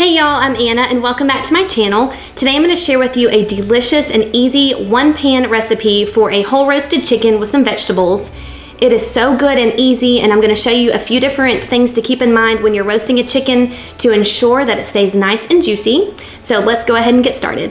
Hey y'all, I'm Anna and welcome back to my channel. Today I'm going to share with you a delicious and easy one-pan recipe for a whole roasted chicken with some vegetables. It is so good and easy, and I'm going to show you a few different things to keep in mind when you're roasting a chicken to ensure that it stays nice and juicy. So let's go ahead and get started.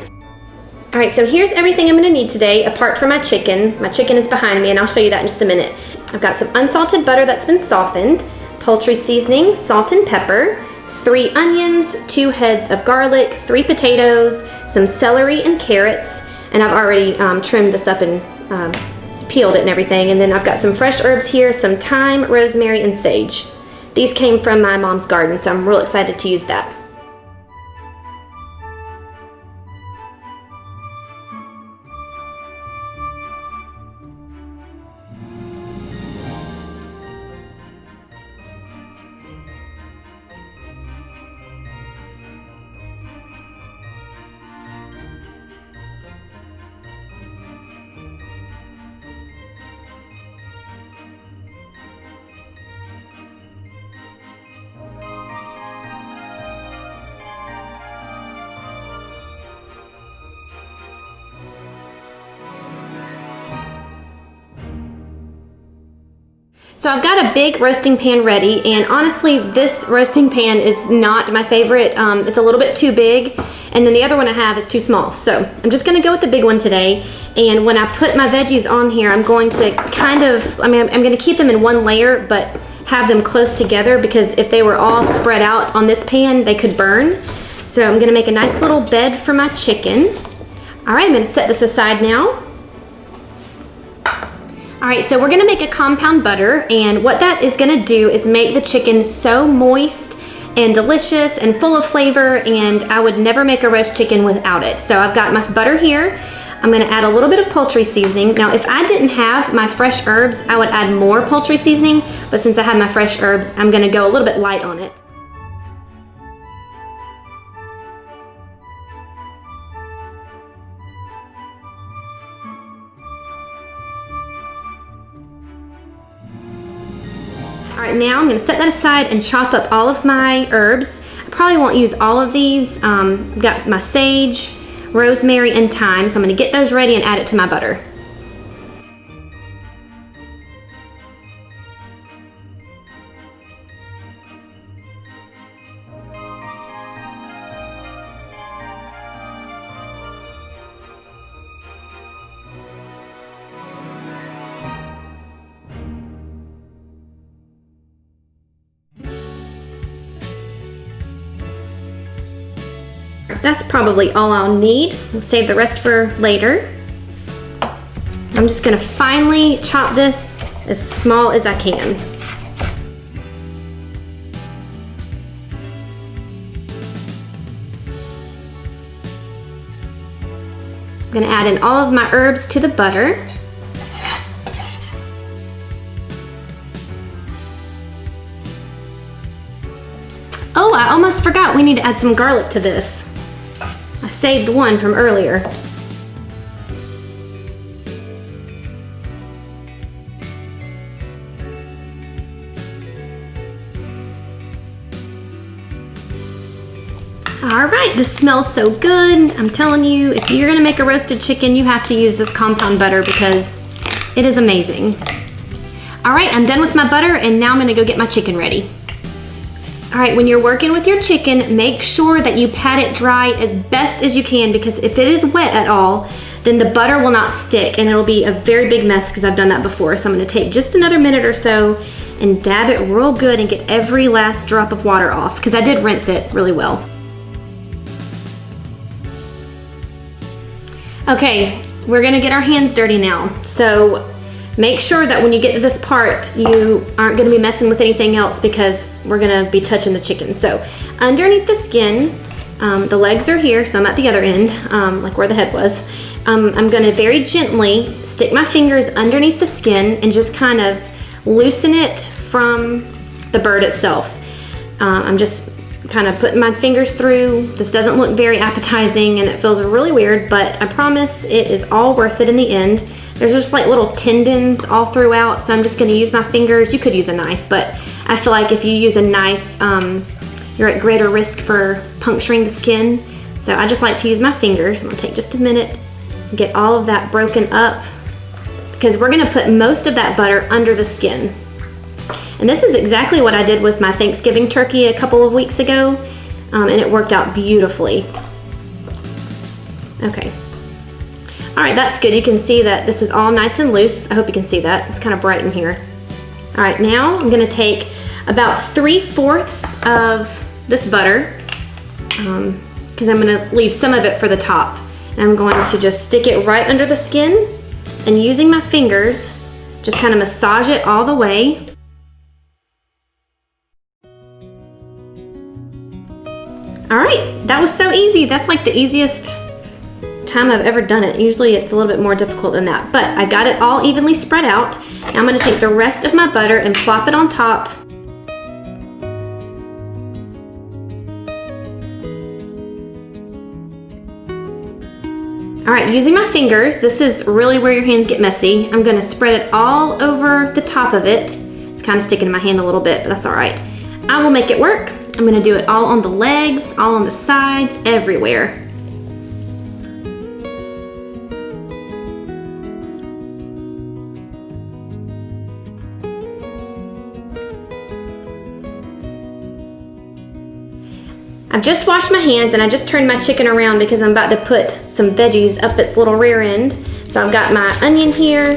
Alright, so here's everything I'm going to need today apart from my chicken. My chicken is behind me and I'll show you that in just a minute. I've got some unsalted butter that's been softened, poultry seasoning, salt and pepper, 3 onions, 2 heads of garlic, 3 potatoes, some celery and carrots, and I've already trimmed this up and peeled it and everything. And then I've got some fresh herbs here, some thyme, rosemary, and sage. These came from my mom's garden, so I'm real excited to use that. So I've got a big roasting pan ready, and honestly this roasting pan is not my favorite. It's a little bit too big, and then the other one I have is too small. So I'm just gonna go with the big one today, and when I put my veggies on here, I'm going to I'm gonna keep them in one layer, but have them close together, because if they were all spread out on this pan, they could burn. So I'm gonna make a nice little bed for my chicken. All right, I'm gonna set this aside now. All right, so we're gonna make a compound butter, and what that is gonna do is make the chicken so moist and delicious and full of flavor, and I would never make a roast chicken without it. So I've got my butter here. I'm gonna add a little bit of poultry seasoning. Now, if I didn't have my fresh herbs, I would add more poultry seasoning, but since I have my fresh herbs, I'm gonna go a little bit light on it. All right, now I'm gonna set that aside and chop up all of my herbs. I probably won't use all of these. I've got my sage, rosemary, and thyme, so I'm gonna get those ready and add it to my butter. That's probably all I'll need. We'll save the rest for later. I'm just gonna finely chop this as small as I can. I'm gonna add in all of my herbs to the butter. Oh, I almost forgot we need to add some garlic to this. I saved one from earlier. All right, this smells so good. I'm telling you, if you're gonna make a roasted chicken, you have to use this compound butter because it is amazing. All right, I'm done with my butter, and now I'm gonna go get my chicken ready. All right, when you're working with your chicken, make sure that you pat it dry as best as you can, because if it is wet at all, then the butter will not stick and it'll be a very big mess, because I've done that before. So I'm gonna take just another minute or so and dab it real good and get every last drop of water off, because I did rinse it really well. Okay, we're gonna get our hands dirty now. So make sure that when you get to this part, you aren't gonna be messing with anything else, because we're gonna be touching the chicken. So underneath the skin, the legs are here, so I'm at the other end, like where the head was. I'm gonna very gently stick my fingers underneath the skin and just kind of loosen it from the bird itself. I'm just kind of putting my fingers through. This doesn't look very appetizing and it feels really weird, but I promise it is all worth it in the end. There's just like little tendons all throughout, so I'm just gonna use my fingers. You could use a knife, but I feel like if you use a knife, you're at greater risk for puncturing the skin. So I just like to use my fingers. I'm gonna take just a minute and get all of that broken up, because we're gonna put most of that butter under the skin. And this is exactly what I did with my Thanksgiving turkey a couple of weeks ago, and it worked out beautifully. Okay. All right, that's good. You can see that this is all nice and loose. I hope you can see that. It's kind of bright in here. All right, now I'm gonna take about 3/4 of this butter, because I'm gonna leave some of it for the top. And I'm going to just stick it right under the skin, and using my fingers, just kind of massage it all the way. All right, that was so easy. That's like the easiest time I've ever done it. Usually it's a little bit more difficult than that, but I got it all evenly spread out. Now I'm gonna take the rest of my butter and plop it on top. All right, using my fingers, this is really where your hands get messy. I'm gonna spread it all over the top of it. It's kind of sticking in my hand a little bit, but that's all right. I will make it work. I'm gonna do it all on the legs, all on the sides, everywhere. I've just washed my hands and I just turned my chicken around because I'm about to put some veggies up its little rear end. So I've got my onion here,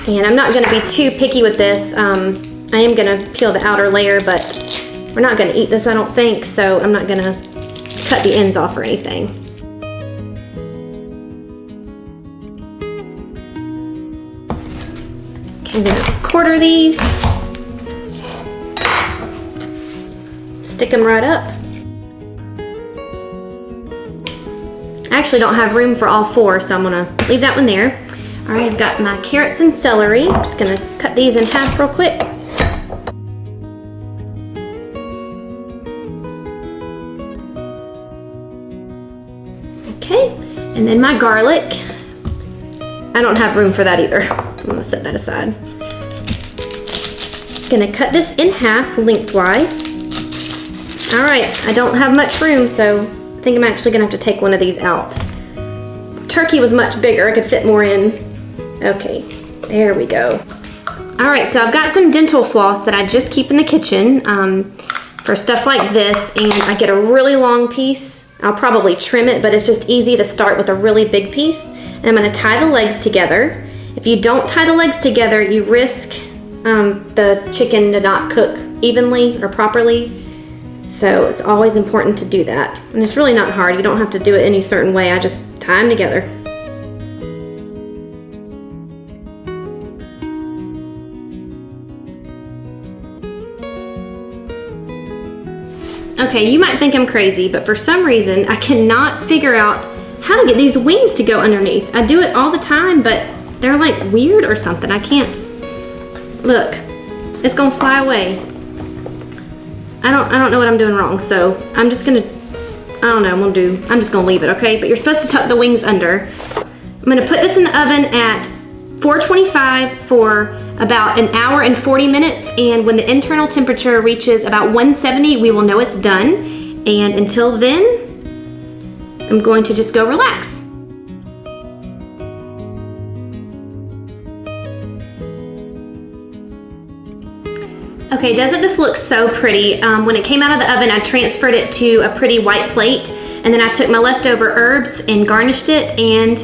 and I'm not gonna be too picky with this. I am gonna peel the outer layer, but we're not gonna eat this, I don't think, so I'm not gonna cut the ends off or anything. Okay, I'm gonna quarter these, stick them right up. I actually don't have room for all 4, so I'm gonna leave that one there. All right, I've got my carrots and celery. I'm just gonna cut these in half real quick. Okay, and then my garlic. I don't have room for that either. I'm gonna set that aside. Gonna cut this in half lengthwise. All right, I don't have much room, so I think I'm actually gonna have to take one of these out. Turkey was much bigger, I could fit more in. Okay, there we go. All right, so I've got some dental floss that I just keep in the kitchen for stuff like this, and I get a really long piece. I'll probably trim it, but it's just easy to start with a really big piece. And I'm gonna tie the legs together. If you don't tie the legs together, you risk the chicken to not cook evenly or properly. So it's always important to do that. And it's really not hard. You don't have to do it any certain way. I just tie them together. Okay, you might think I'm crazy, but for some reason, I cannot figure out how to get these wings to go underneath. I do it all the time, but they're like weird or something. I can't. Look, it's gonna fly away. I don't know what I'm doing wrong, so I'm just gonna, I don't know, I'm just gonna leave it, okay? But you're supposed to tuck the wings under. I'm gonna put this in the oven at 425 for about an hour and 40 minutes, and when the internal temperature reaches about 170, we will know it's done. And until then, I'm going to just go relax. Okay, doesn't this look so pretty? When it came out of the oven, I transferred it to a pretty white plate, and then I took my leftover herbs and garnished it, and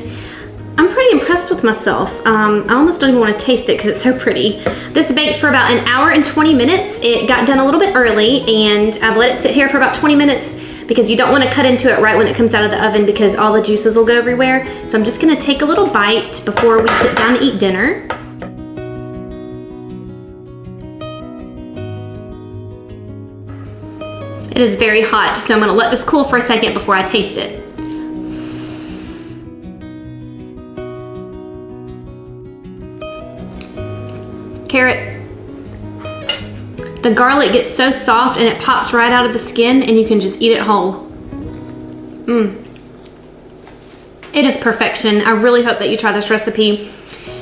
I'm pretty impressed with myself. I almost don't even want to taste it because it's so pretty. This baked for about an hour and 20 minutes. It got done a little bit early, and I've let it sit here for about 20 minutes because you don't want to cut into it right when it comes out of the oven because all the juices will go everywhere. So I'm just gonna take a little bite before we sit down to eat dinner. It is very hot, so I'm gonna let this cool for a second before I taste it. Carrot. The garlic gets so soft and it pops right out of the skin and you can just eat it whole. It is perfection. I really hope that you try this recipe.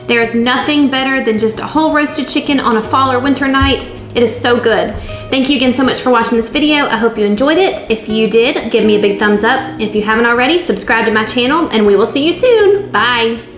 There is nothing better than just a whole roasted chicken on a fall or winter night. It is so good. Thank you again so much for watching this video. I hope you enjoyed it. If you did, give me a big thumbs up. If you haven't already, subscribe to my channel, and we will see you soon. Bye.